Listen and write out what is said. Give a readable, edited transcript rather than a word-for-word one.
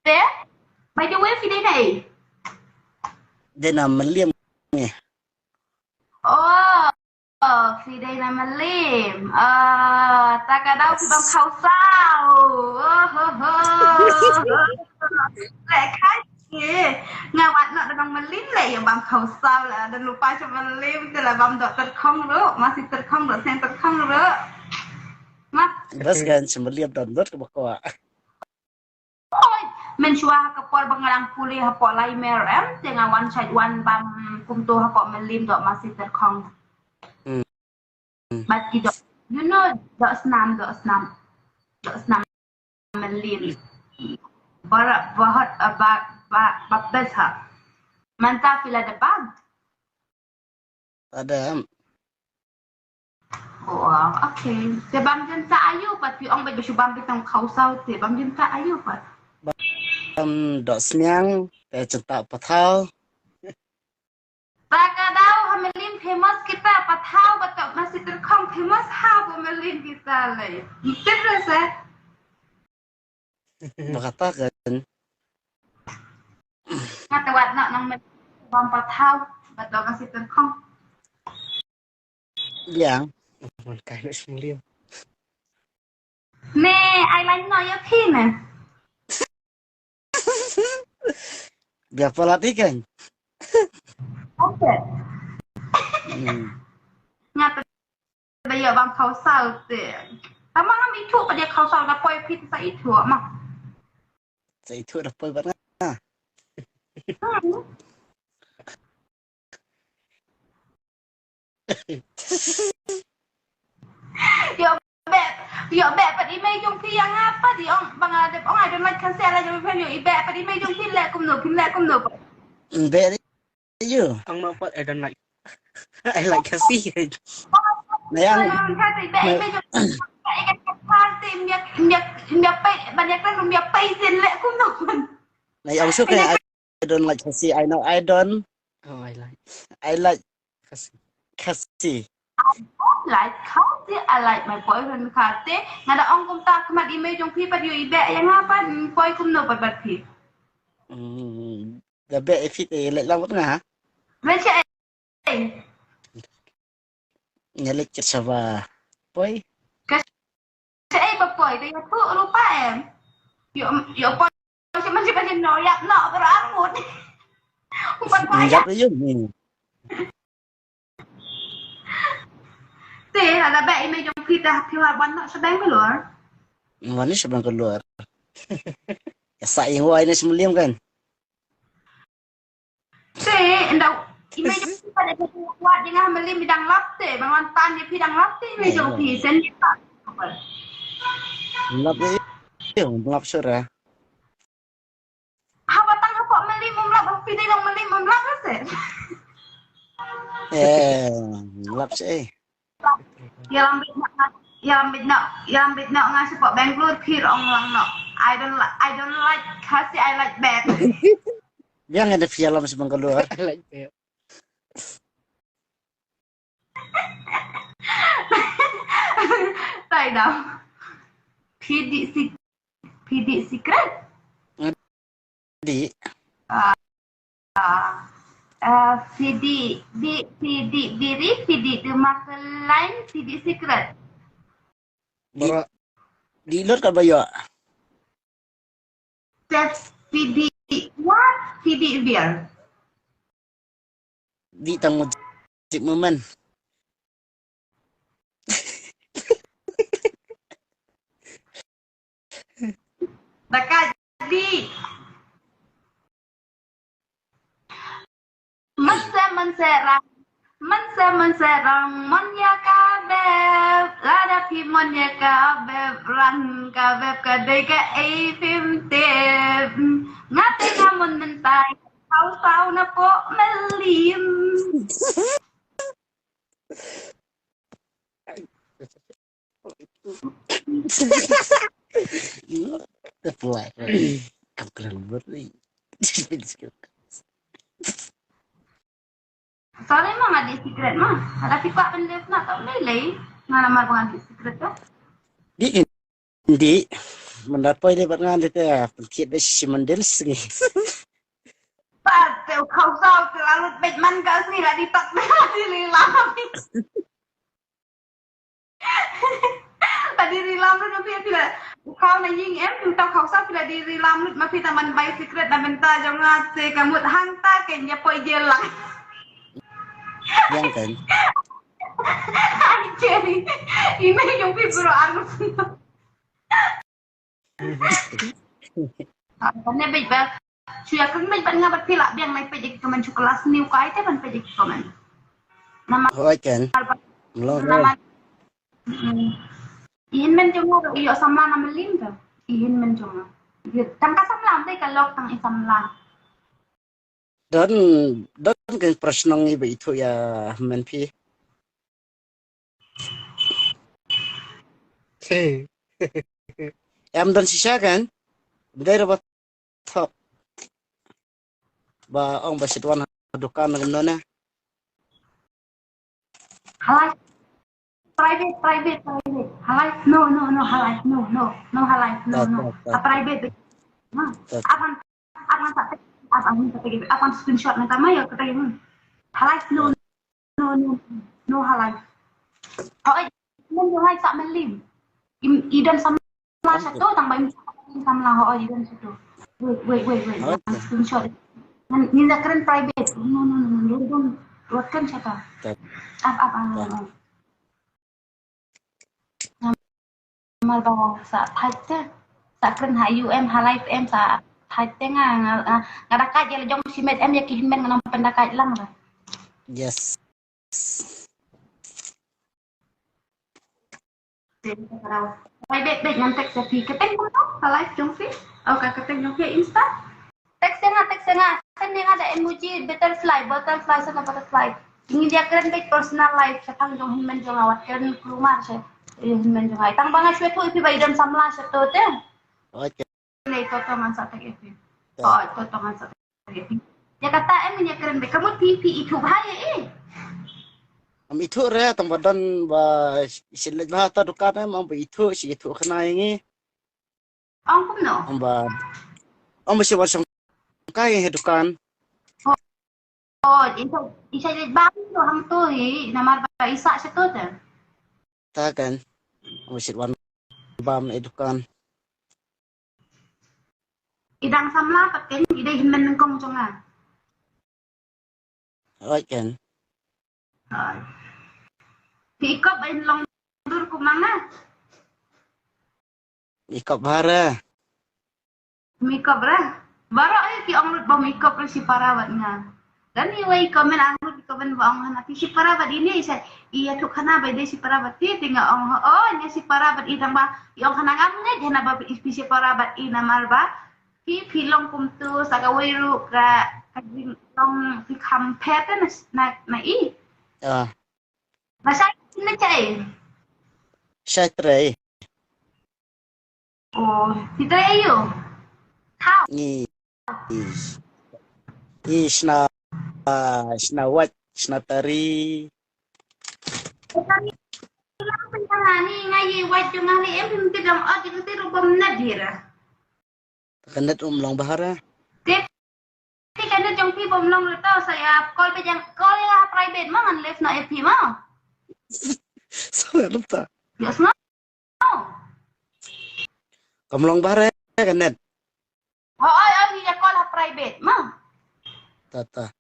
There? By the way, Fide này. Đây là mình liêm nè. Oh, Fide là mình liêm. Ta cả đâu thì bằng khẩu sao. Lại khách kìa. Nga bạn nọ đang mình liêm lại bằng khẩu sao là đừng lupa cho mình liêm. Tức là bằng đợt tật không nữa. Masih tật không đợt sen tật không nữa. Mắt. Bas kan mình liêm download ke bako. Mencuah kapal bangalang pulih hapok lai merem dengan wan chait wan bam kumtu hapok melim dok masih terkong. But you know dok senam melim. Barat bahat bak besar. Mantap fila depan. Ada Oh, okay. Sebab jenta ayu pat pi ong bai bam bitang khau sau te bam jenta ayu pat. đọt nhang để chúng ta bắt thao Takadaw Hamelin famous kita pathaw batok masih terkong famous ha Hamelin kita lay. Terus mengatakan ngatawat nak nang bam pathaw batok masih terkong. yang cái nữa sinh liêm Ne, ai lain no ya pin. biar pelatihan Okay. Ngata bây bam khau sao te. Tama ngam itu pa dia khau sao na poi pit sa itu mah. Sa itu dah poi banget Yo bet pa di may yung tiyang apa di ong bang ong I don't like cancel la yung pen yo bet pa di may yung pin le kum no. very you Ang mapat I don't like. I like kasi. này ăn này ông suka I don't like kasi I know I don't Oh, I like kasi. kasi like kasi I like my boyfriend kate ngada ong kum ta kmat email jong pi pa yu ibe yang apa boy kum no pat pi the best if it lại long ngà men che nhà lịch chật sava boy che pa boy de ya tu lupa em yo boy che man che pa no yak no pero amut bukan gặp đấy chứ te là be email jong pi ta pi wa ban no sedang belur mana sebelum keluar ya saya yang ini semeliam kan te ndau email jong pi pa de wa dengan melim bidang latte bangun tan di bidang latte email jong pi sen di pa lap itu lap surah Hawatan apa melim umlap pi de long melim umlap se lap sih yang bit nak ngasih pak Bangalore pir ong lang no I don't like kasi I like bad dia nggak ada film sebelum keluar I like that. tay đâu PD secret di PD diri PD tu masa lain PD secret di luar kan bayo test PD what PD beer di tanggung jawab momen dekat di menserang monya kabeb lada pi monya kabeb ran kabeb kadega e film teb ngate ngamun mentai kau na po melim Tepuai kamu keren beri sorry mah ada secret mah ada pipa pendek nak tak boleh mana mah pengen secret tu di mendapat ini berngan itu ya pencit besi mendel segi. Pak, kau tahu terlalu Batman kau sini lah ditak di lilam. Tadi rilam lu nanti tidak kau nak ying tentang kau tahu tidak di rilam lu masih taman bayi secret dan bentar jangan se kamu hantar kenya poi jelang. Yang kan. Jadi ini yang bro anu. Karena baik bah, suya kan baik bah ngabat pilak biang naik pejik komen kelas new kai teh ban pejik komen. Nama Oh kan. Belum. nama ihin men jongo iyo samla nama lim tu. Ihin men jongo. Kan ka samla deh kalau tang isamla. Dan kan prasnang ibu itu ya menpi. Em dan sisa kan. Bendera dapat top. Ba ong basit wan dukan ngam nona. Halai private. Halai no halai no halai no. Private. Apan apan screenshot nanti mah ya kata yang halai no halai. Oh, men halai sak melim. Idan sama satu tambah sama idan satu. Wait. Screenshot. Ni keren private. No. Don't buatkan siapa? Mal bawa sa thajte sa kren hayu em halai em sa thajte ngadakat ya jong simet em ya kihin men nganam pendakat lang ba. Yes. Private nanti sa pi keteng ko halai jong fi. Okay, keteng jong fi insta. Teks nga. Kan yang ada emoji butterfly sama butterfly. Ini dia keren baik personal life. Sekarang jong himen jong awat keren keluar saya. Himen jong ay. Tang bangas suatu ipi bayi dan samla satu te. Okay. Ini toto mansa tak ipi. Oh, toto mansa tak ipi. Ya kata ini keren baik. Kamu TV itu bahaya Am itu re tang badan ba isin bah ta dukan am ba itu si itu kena ini. Ang no. Am masih wasang kai dukan. Oh, isa jadi bang tu ham tu nama isa satu te. Ta kan. Masih wan bam dukan. Idang samla pakai ide himen kong jonga. Oi kan. Ikop bain long dur ku mana? Ikop bara. Mikop ra. Baru ki ong ba mikop ra si parawatnya. Dan iway komen ang di komen ba ang hanati si parawat ini iya tu kana ba de si parawat ti tinggal ong nya si parawat idang ba yung kanangam ne dena ba si parawat ina malba ki pilong kumtu sagawairu ka kajing long ki kampet na i. Masa na chay. Syatre. Oh, kita ayo. How? Shna wat shna tari. Kami lang penangani ngayi wajung ngali em tidak ada kita rubam nadira. Kanat long bahara. Tapi kan jong pi bom long leto saya call pe jang call ya private mangan live na FP mau. Salah lupa. Yes no. Kamlong bahara kanat. Oh, ya call ha private mau. Tata.